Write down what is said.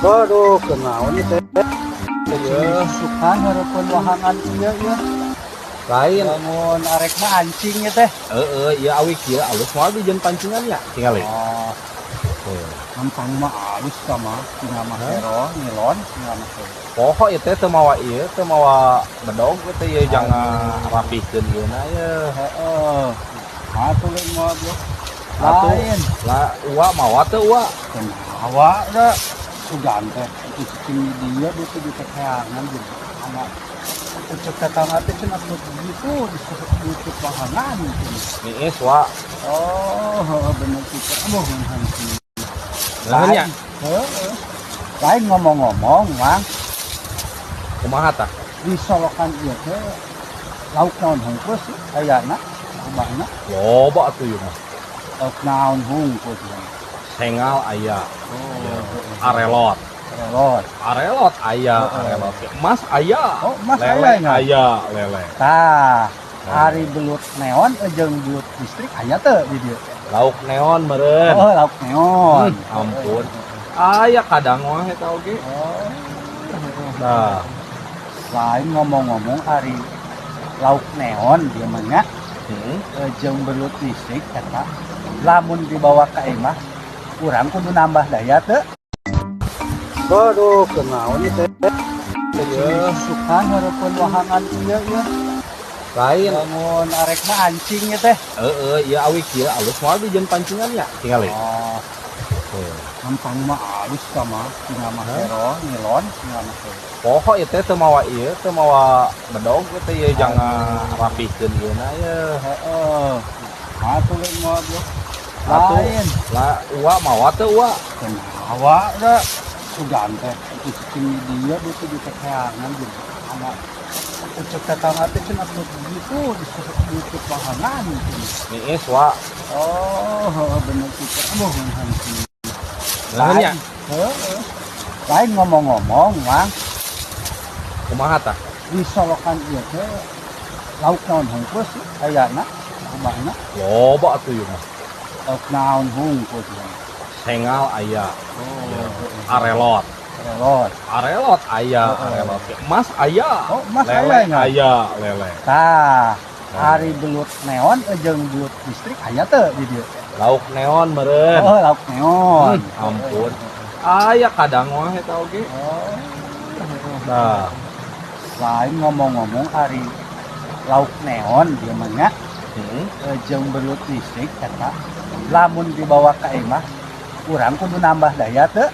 Waduh, kenaon teh? Ieu sukan harapan wahangan ieu ya. Lain. Lamun arek mah ancing ya teh. Ieu awi kieu alus moal dijieun pancingan ya tinggal ieu. Oh, gampang mah alus sama tinggal mah hero nilon tinggal mah hero. Poho ieu teh teu mawa ieu, teu mawa bedog teh ieu jangan rapihkeun ieu na ieu. Heeh. Atuh lain mah bro. Atuh. Lain. Lah uwa mawa teu uwa? Kenawa da sugan teh itu cing dia itu di keteangan gitu. Sama ucap tetangga teh cenah begitu disuruh YouTube wahangan gitu. Niis wa. Oh, bener kita. Aduh, hansi. Naon nya? Heeh. Lain ngomong-ngomong, Mang, Kumaha tah? di solokan ieu teh lauk naon hungkus ayana, kubahna. Loba atuh ieu mah. Lauk naon hungkus. Sengal aya, Oh, arelot. relot. Arelot aya, arelot. Emas aya. Oh, emas lele aya nya. aya, lele. Tah, hari belut neon jeung belut listrik aya teu di dieu. Lauk neon meureun. Oh, lauk neon. Ampun. Aya kadang mah eta oge. Oh. Nah, Lain ngomong-ngomong hari lauk neon dia mah nya jeung belut listrik eta lamun dibawa ka imah urang kudu nambah daya teu. waduh, kenaon teh? Ieu sukan harapan wahangan ieu ya. Lain. Lamun arek mah ancing ya teh. Ieu awi kieu alus moal dijieun pancingan ya tinggal ieu. Oh, gampang mah alus sama tinggal mah hero nilon tinggal mah hero. Poho ieu teh teu mawa ieu, teu mawa bedog teh ieu jangan rapihkeun ieu na ieu. Heeh. Atuh lain mah bro. Atuh. Lain. Lah uwa mawa teu uwa? Kenawa da sugan teh itu cing dia itu di keteangan gitu. Sama ucap tetangga teh cenah begitu disuruh YouTube wahangan gitu. Niis wa. Oh, bener kita. Aduh, hansi. Naon nya? Heeh. Lain ngomong-ngomong, Mang, Kumaha tah? di solokan ieu teh lauk naon hungkus ayana, kubahna. Loba atuh ieu mah. Lauk naon hungkus. Sengal aya, Oh, arelot. relot. Arelot aya, arelot. Emas aya. Oh, emas lele aya nya. aya, lele. Tah, hari belut neon jeung belut listrik aya teu di dieu. Lauk neon meureun. Oh, lauk neon. Ampun. Aya kadang mah eta oge. Oh. Nah, Lain ngomong-ngomong hari lauk neon dia mah nya jeung belut listrik eta lamun dibawa ka imah urang kudu nambah daya teu.